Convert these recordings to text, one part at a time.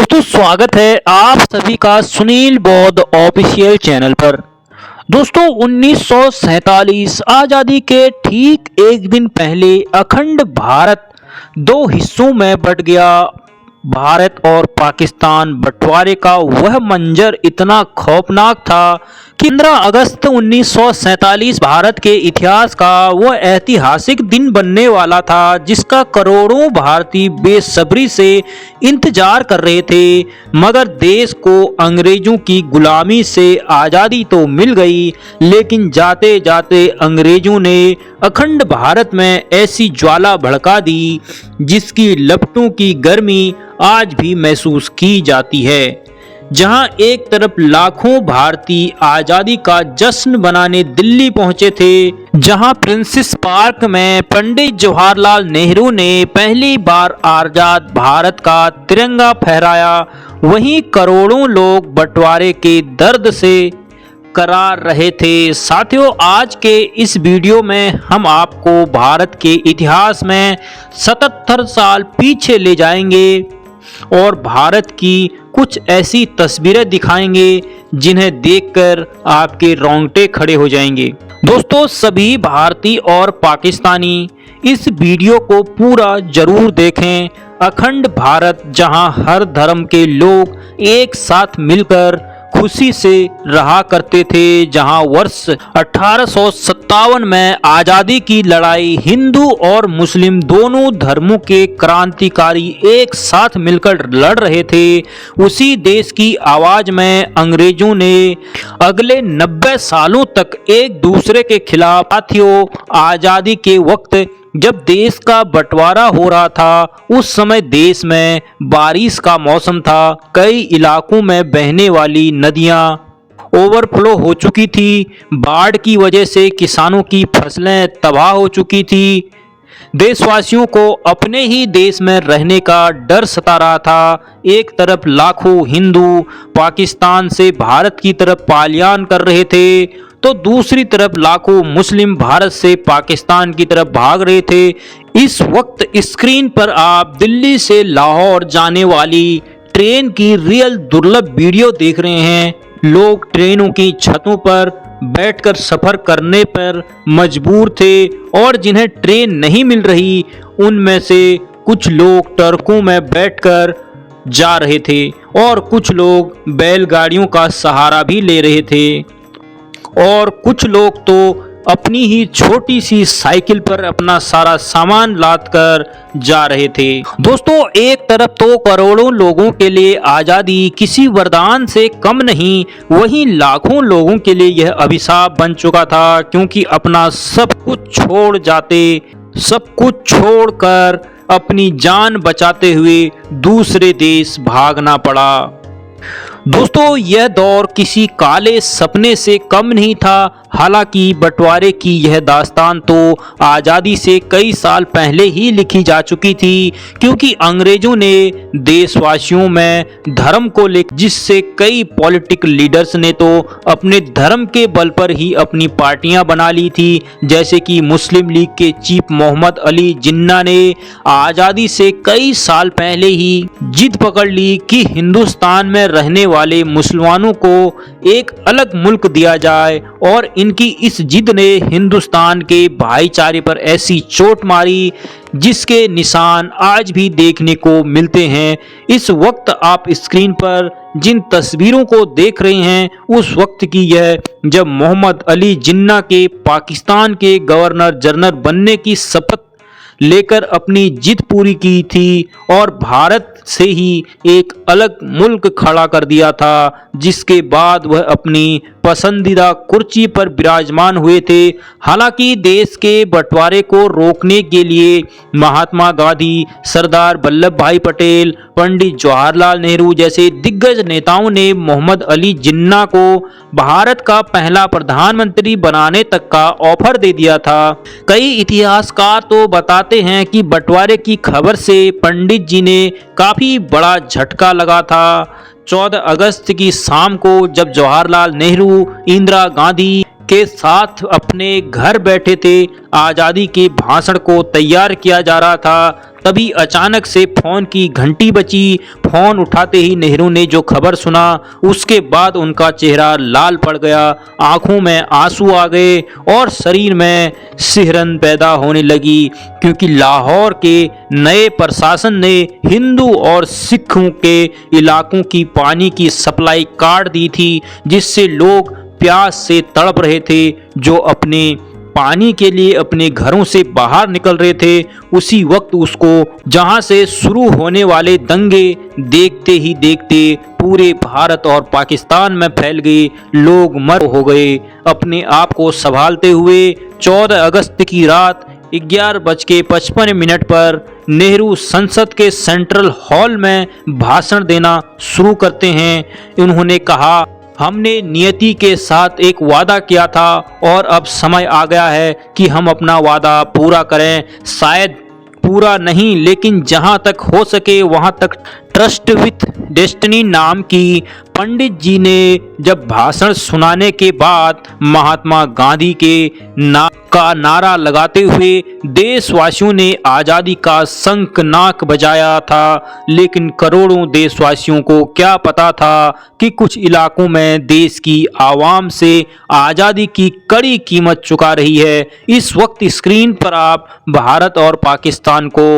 दोस्तों स्वागत है आप सभी का सुनील बौद्ध ऑफिशियल चैनल पर। दोस्तों 1947 आज़ादी के ठीक एक दिन पहले अखंड भारत दो हिस्सों में बंट गया। भारत और पाकिस्तान बंटवारे का वह मंजर इतना खौफनाक था कि 15 अगस्त 1947 भारत के इतिहास का वह ऐतिहासिक दिन बनने वाला था जिसका करोड़ों भारतीय बेसब्री से इंतजार कर रहे थे। मगर देश को अंग्रेजों की गुलामी से आज़ादी तो मिल गई, लेकिन जाते जाते अंग्रेजों ने अखंड भारत में ऐसी ज्वाला भड़का दी जिसकी लपटों की गर्मी आज भी महसूस की जाती है। जहां एक तरफ लाखों भारतीय आजादी का जश्न मनाने दिल्ली पहुंचे थे, जहां प्रिंसेस पार्क में पंडित जवाहरलाल नेहरू ने पहली बार आजाद भारत का तिरंगा फहराया, वहीं करोड़ों लोग बंटवारे के दर्द से करार रहे थे। साथियों, आज के इस वीडियो में हम आपको भारत के इतिहास में 77 साल पीछे ले जाएंगे और भारत की कुछ ऐसी तस्वीरें दिखाएंगे जिन्हें देखकर आपके रोंगटे खड़े हो जाएंगे। दोस्तों, सभी भारतीय और पाकिस्तानी इस वीडियो को पूरा जरूर देखें। अखंड भारत जहां हर धर्म के लोग एक साथ मिलकर खुशी से रहा करते थे, जहां वर्ष 1857 में आज़ादी की लड़ाई हिंदू और मुस्लिम दोनों धर्मों के क्रांतिकारी एक साथ मिलकर लड़ रहे थे, उसी देश की आवाज में अंग्रेजों ने अगले 90 सालों तक एक दूसरे के खिलाफ। साथियों, आज़ादी के वक्त जब देश का बंटवारा हो रहा था, उस समय देश में बारिश का मौसम था। कई इलाकों में बहने वाली नदियां ओवरफ्लो हो चुकी थी। बाढ़ की वजह से किसानों की फसलें तबाह हो चुकी थी। देशवासियों को अपने ही देश में रहने का डर सता रहा था। एक तरफ लाखों हिंदू पाकिस्तान से भारत की तरफ पलायन कर रहे थे, तो दूसरी तरफ लाखों मुस्लिम भारत से पाकिस्तान की तरफ भाग रहे थे। इस वक्त स्क्रीन पर आप दिल्ली से लाहौर जाने वाली ट्रेन की रियल दुर्लभ वीडियो देख रहे हैं। लोग ट्रेनों की छतों पर बैठकर सफर करने पर मजबूर थे और जिन्हें ट्रेन नहीं मिल रही, उनमें से कुछ लोग ट्रकों में बैठकर जा रहे थे और कुछ लोग बैलगाड़ियों का सहारा भी ले रहे थे और कुछ लोग तो अपनी ही छोटी सी साइकिल पर अपना सारा सामान लाद कर जा रहे थे। दोस्तों, एक तरफ तो करोड़ों लोगों के लिए आज़ादी किसी वरदान से कम नहीं, वहीं लाखों लोगों के लिए यह अभिशाप बन चुका था, क्योंकि अपना सब कुछ छोड़ जाते, सब कुछ छोड़कर अपनी जान बचाते हुए दूसरे देश भागना पड़ा। दोस्तों, यह दौर किसी काले सपने से कम नहीं था। हालांकि बंटवारे की यह दास्तान तो आज़ादी से कई साल पहले ही लिखी जा चुकी थी, क्योंकि अंग्रेजों ने देशवासियों में धर्म को लेकर, जिससे कई पॉलिटिकल लीडर्स ने तो अपने धर्म के बल पर ही अपनी पार्टियां बना ली थी। जैसे कि मुस्लिम लीग के चीफ मोहम्मद अली जिन्ना ने आज़ादी से कई साल पहले ही जिद पकड़ ली कि हिंदुस्तान में रहने वाले मुसलमानों को एक अलग मुल्क दिया जाए, और इनकी इस जिद ने हिंदुस्तान के भाईचारे पर ऐसी चोट मारी जिसके निशान आज भी देखने को मिलते हैं। इस वक्त आप स्क्रीन पर जिन तस्वीरों को देख रहे हैं, उस वक्त की यह जब मोहम्मद अली जिन्ना के पाकिस्तान के गवर्नर जनरल बनने की शपथ लेकर अपनी जिद पूरी की थी और भारत से ही एक अलग मुल्क खड़ा कर दिया था, जिसके बाद वह अपनी पसंदीदा कुर्सी पर विराजमान हुए थे। हालांकि देश के बंटवारे को रोकने के लिए महात्मा गांधी, सरदार वल्लभ भाई पटेल, पंडित जवाहरलाल नेहरू जैसे दिग्गज नेताओं ने मोहम्मद अली जिन्ना को भारत का पहला प्रधानमंत्री बनाने तक का ऑफर दे दिया था। कई इतिहासकार तो बताते हैं कि बंटवारे की खबर से पंडित जी ने काफी बड़ा झटका लगा था। 14 अगस्त की शाम को जब जवाहरलाल नेहरू, इंदिरा गांधी के साथ अपने घर बैठे थे, आज़ादी के भाषण को तैयार किया जा रहा था। तभी अचानक से फोन की घंटी बजी। फोन उठाते ही नेहरू ने जो खबर सुना, उसके बाद उनका चेहरा लाल पड़ गया, आंखों में आंसू आ गए और शरीर में सिहरन पैदा होने लगी, क्योंकि लाहौर के नए प्रशासन ने हिंदू और सिखों के इलाकों की पानी की सप्लाई काट दी थी, जिससे लोग प्यास से तड़प रहे थे। जो अपने पानी के लिए अपने घरों से बाहर निकल रहे थे, उसी वक्त उसको जहां से शुरू होने वाले दंगे देखते ही देखते पूरे भारत और पाकिस्तान में फैल गए। लोग मर हो गए। अपने आप को संभालते हुए 14 अगस्त की रात 11:55 पर नेहरू संसद के सेंट्रल हॉल में भाषण देना शुरू करते हैं। उन्होंने कहा, हमने नियति के साथ एक वादा किया था और अब समय आ गया है कि हम अपना वादा पूरा करें। शायद पूरा नहीं, लेकिन जहां तक हो सके वहां तक। ट्रस्ट विथ डेस्टिनी नाम की पंडित जी ने जब भाषण सुनाने के बाद महात्मा गांधी के का नारा लगाते हुए देशवासियों ने आज़ादी का शंखनाद बजाया था। लेकिन करोड़ों देशवासियों को क्या पता था कि कुछ इलाकों में देश की आवाम से आज़ादी की कड़ी कीमत चुका रही है। इस वक्त स्क्रीन पर आप भारत और पाकिस्तान को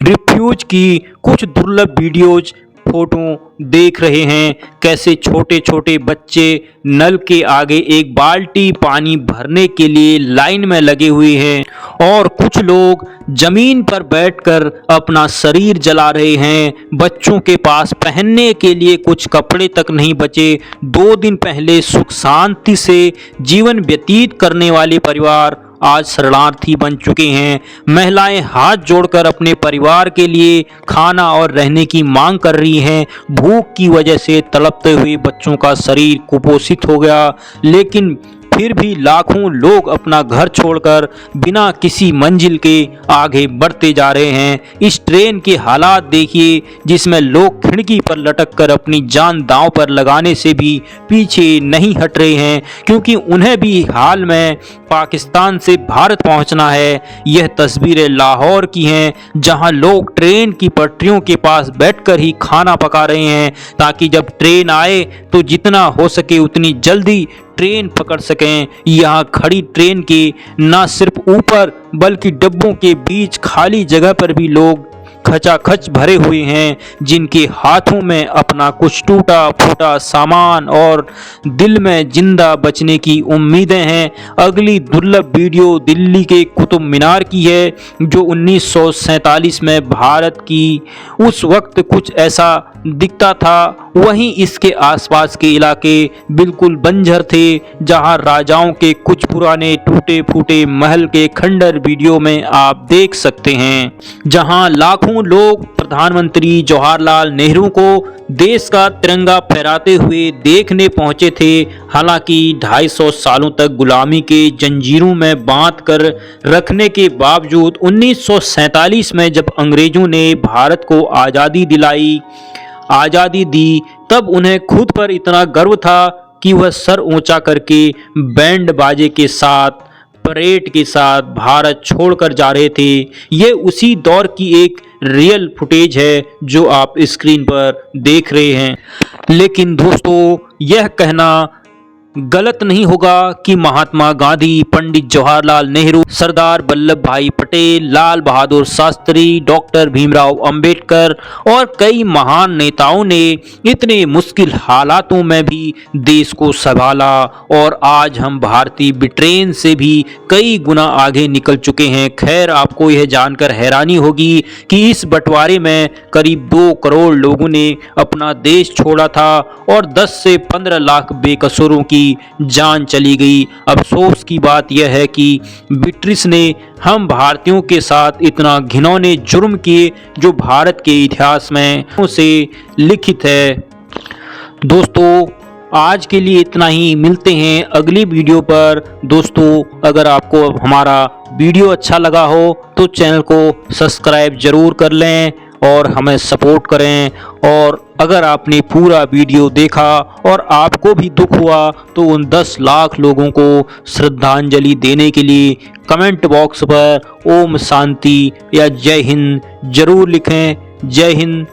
रिफ्यूज की कुछ दुर्लभ वीडियोज फोटो देख रहे हैं। कैसे छोटे छोटे बच्चे नल के आगे एक बाल्टी पानी भरने के लिए लाइन में लगे हुए हैं और कुछ लोग जमीन पर बैठकर अपना शरीर जला रहे हैं। बच्चों के पास पहनने के लिए कुछ कपड़े तक नहीं बचे। 2 दिन पहले सुख शांति से जीवन व्यतीत करने वाले परिवार आज शरणार्थी बन चुके हैं। महिलाएं हाथ जोड़कर अपने परिवार के लिए खाना और रहने की मांग कर रही हैं। भूख की वजह से तड़पते हुए बच्चों का शरीर कुपोषित हो गया, लेकिन फिर भी लाखों लोग अपना घर छोड़कर बिना किसी मंजिल के आगे बढ़ते जा रहे हैं। इस ट्रेन के हालात देखिए, जिसमें लोग खिड़की पर लटककर अपनी जान दांव पर लगाने से भी पीछे नहीं हट रहे हैं, क्योंकि उन्हें भी हाल में पाकिस्तान से भारत पहुंचना है। यह तस्वीरें लाहौर की हैं, जहां लोग ट्रेन की पटरियों के पास बैठकर ही खाना पका रहे हैं, ताकि जब ट्रेन आए तो जितना हो सके उतनी जल्दी ट्रेन पकड़ सकें। यहाँ खड़ी ट्रेन के न सिर्फ ऊपर बल्कि डब्बों के बीच खाली जगह पर भी लोग खचाखच भरे हुए हैं, जिनके हाथों में अपना कुछ टूटा फूटा सामान और दिल में जिंदा बचने की उम्मीदें हैं। अगली दुर्लभ वीडियो दिल्ली के कुतुब मीनार की है, जो 1947 में भारत की उस वक्त कुछ ऐसा दिखता था। वहीं इसके आसपास के इलाके बिल्कुल बंजर थे, जहां राजाओं के कुछ पुराने टूटे फूटे महल के खंडर वीडियो में आप देख सकते हैं, जहां लाखों लोग प्रधानमंत्री जवाहरलाल नेहरू को देश का तिरंगा फहराते हुए देखने पहुंचे थे। हालांकि 250 सालों तक गुलामी के जंजीरों में बांध कर रखने के बावजूद 1947 में जब अंग्रेजों ने भारत को आज़ादी दी, तब उन्हें खुद पर इतना गर्व था कि वह सर ऊंचा करके बैंड बाजे के साथ, परेड के साथ भारत छोड़कर जा रहे थे। ये उसी दौर की एक रियल फुटेज है जो आप स्क्रीन पर देख रहे हैं। लेकिन दोस्तों, यह कहना गलत नहीं होगा कि महात्मा गांधी, पंडित जवाहरलाल नेहरू, सरदार वल्लभ भाई पटेल, लाल बहादुर शास्त्री, डॉक्टर भीमराव अंबेडकर और कई महान नेताओं ने इतने मुश्किल हालातों में भी देश को संभाला, और आज हम भारतीय ब्रिटेन से भी कई गुना आगे निकल चुके हैं। खैर, आपको यह जानकर हैरानी होगी कि इस बंटवारे में करीब 2 करोड़ लोगों ने अपना देश छोड़ा था और 10 से 15 लाख बेकसूरों की जान चली गई। अफसोस की बात यह है कि ब्रिटिश ने हम भारतीयों के साथ इतना घिनौने जुर्म किए जो भारत के इतिहास में से लिखित है। दोस्तों, आज के लिए इतना ही। मिलते हैं अगली वीडियो पर। दोस्तों, अगर आपको हमारा वीडियो अच्छा लगा हो तो चैनल को सब्सक्राइब जरूर कर लें और हमें सपोर्ट करें। और अगर आपने पूरा वीडियो देखा और आपको भी दुख हुआ तो उन 10 लाख लोगों को श्रद्धांजलि देने के लिए कमेंट बॉक्स पर ओम शांति या जय हिंद जरूर लिखें। जय हिंद,